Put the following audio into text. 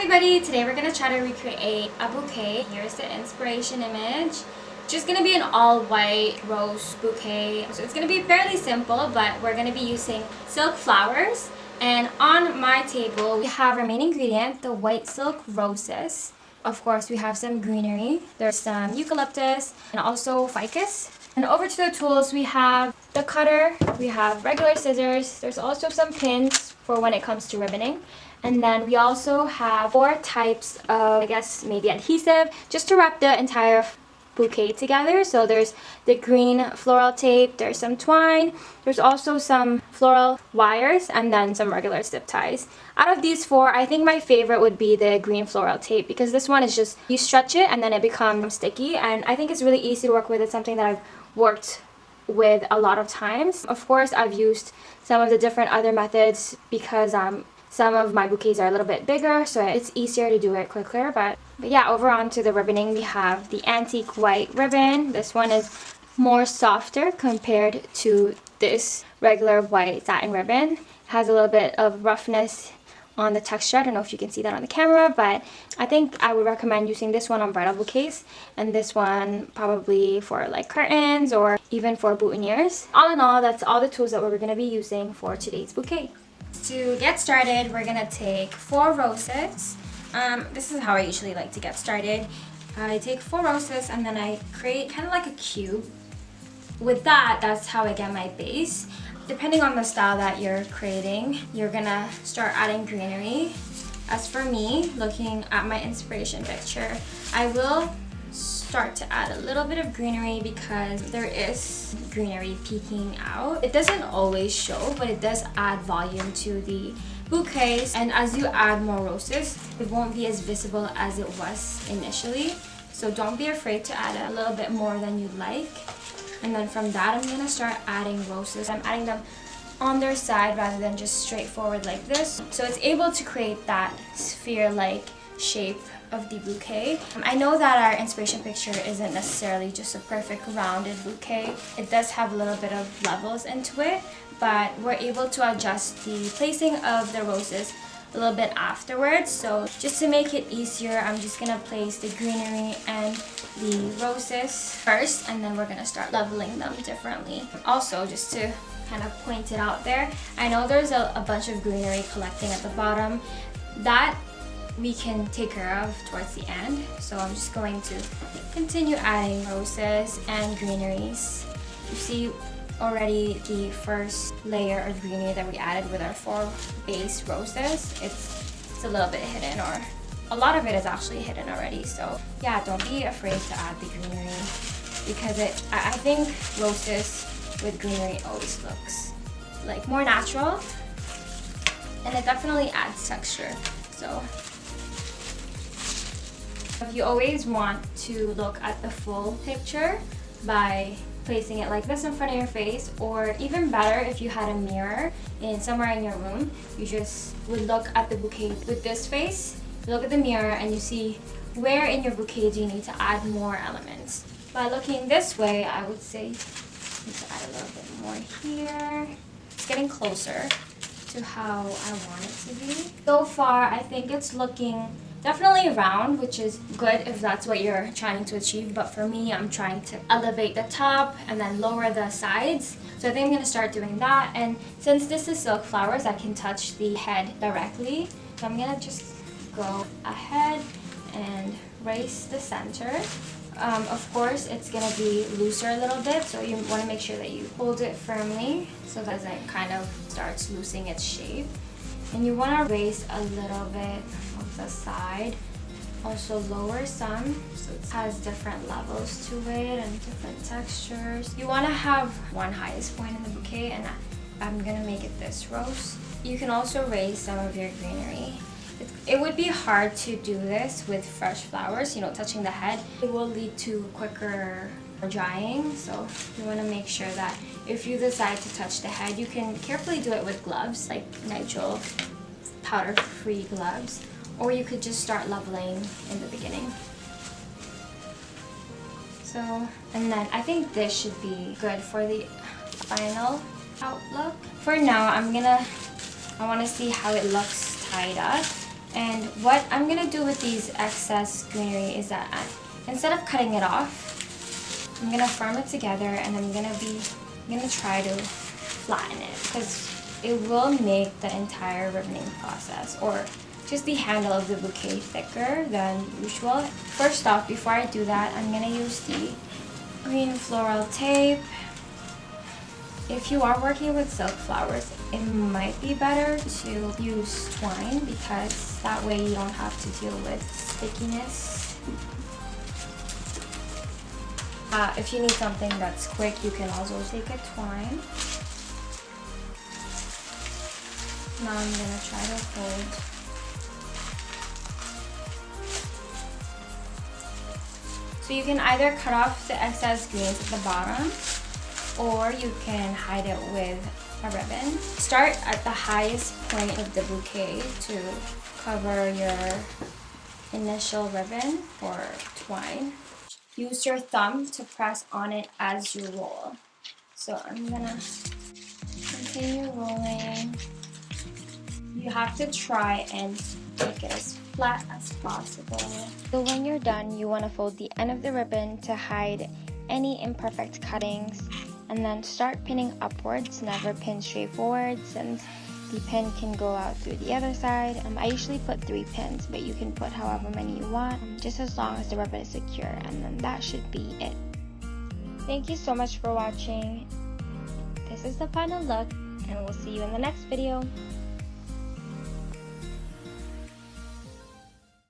everybody! Today we're going to try to recreate a bouquet. Here's the inspiration image. Just going to be an all white rose bouquet. So it's going to be fairly simple, but we're going to be using silk flowers. And on my table we have our main ingredient, the white silk roses. Of course we have some greenery. There's some eucalyptus and also ficus. And over to the tools, we have the cutter, we have regular scissors, there's also some pins for when it comes to ribboning. And then we also have 4 types of, I guess, maybe adhesive, just to wrap the entire bouquet together. So there's the green floral tape, there's some twine, there's also some floral wires, and then some regular zip ties. Out of these 4, I think my favorite would be the green floral tape, because this one is just, you stretch it and then it becomes sticky, and I think it's really easy to work with. It's something that I've worked with a lot of times. Of course, I've used some of the different other methods because some of my bouquets are a little bit bigger, so it's easier to do it quicker. But yeah, over onto the ribboning, we have the antique white ribbon. This one is more softer compared to this regular white satin ribbon. It has a little bit of roughness on the texture. I don't know if you can see that on the camera, but I think I would recommend using this one on bridal bouquets, and this one probably for like curtains or even for boutonnieres. All in all, that's all the tools that we're going to be using for today's bouquet. To get started, we're going to take 4 roses. This is how I usually like to get started. I take 4 roses and then I create kind of like a cube. With that, that's how I get my base. Depending on the style that you're creating, you're gonna start adding greenery. As for me, looking at my inspiration picture, I will start to add a little bit of greenery because there is greenery peeking out. It doesn't always show, but it does add volume to the bouquets. And as you add more roses, it won't be as visible as it was initially. So don't be afraid to add a little bit more than you'd like. And then from that, I'm going to start adding roses. I'm adding them on their side rather than just straightforward like this. So it's able to create that sphere-like shape of the bouquet. I know that our inspiration picture isn't necessarily just a perfect rounded bouquet. It does have a little bit of levels into it, but we're able to adjust the placing of the roses a little bit afterwards. So just to make it easier, I'm just gonna place the greenery and the roses first, and then we're gonna start leveling them differently. Also, just to kind of point it out there, I know there's a bunch of greenery collecting at the bottom. That we can take care of towards the end. So I'm just going to continue adding roses and greeneries. You see already the first layer of greenery that we added with our 4 base roses. It's a little bit hidden, or a lot of it is actually hidden already. So yeah, don't be afraid to add the greenery, because I think roses with greenery always looks like more natural, and it definitely adds texture. So you always want to look at the full picture by placing it like this in front of your face, or even better, if you had a mirror somewhere in your room, you just would look at the bouquet with this face, look at the mirror, and you see where in your bouquet do you need to add more elements. By looking this way, I would say you need to add a little bit more here. It's getting closer to how I want it to be. So far, I think it's looking definitely round, which is good if that's what you're trying to achieve, but for me, I'm trying to elevate the top and then lower the sides. So I think I'm going to start doing that, and since this is silk flowers, I can touch the head directly. So I'm going to just go ahead and raise the center. Of course, it's going to be looser a little bit, so you want to make sure that you hold it firmly so that it kind of starts losing its shape. And you want to raise a little bit of the side, also lower some, so it has different levels to it and different textures. You want to have one highest point in the bouquet, and I'm going to make it this rose. You can also raise some of your greenery. It would be hard to do this with fresh flowers, touching the head. It will lead to quicker drying, so you want to make sure that if you decide to touch the head, you can carefully do it with gloves, like nitrile powder-free gloves, or you could just start leveling in the beginning. So, and then I think this should be good for the final outlook. For now, I want to see how it looks tied up, And what I'm gonna do with these excess greenery is that instead of cutting it off, I'm gonna firm it together, and I'm gonna try to flatten it, because it will make the entire ribboning process, or just the handle of the bouquet, thicker than usual. First off, before I do that, I'm gonna use the green floral tape. If you are working with silk flowers, it might be better to use twine, because that way you don't have to deal with stickiness. If you need something that's quick, you can also take a twine. Now I'm gonna try to hold. So you can either cut off the excess greens at the bottom, or you can hide it with a ribbon. Start at the highest point of the bouquet to cover your initial ribbon or twine. Use your thumb to press on it as you roll. So I'm gonna continue rolling. You have to try and make it as flat as possible. So when you're done, you want to fold the end of the ribbon to hide any imperfect cuttings, and then start pinning upwards. Never pin straight forward, since the pin can go out through the other side. I usually put 3 pins, but you can put however many you want, just as long as the ribbon is secure, and then that should be it. Thank you so much for watching. This is the final look, and we'll see you in the next video.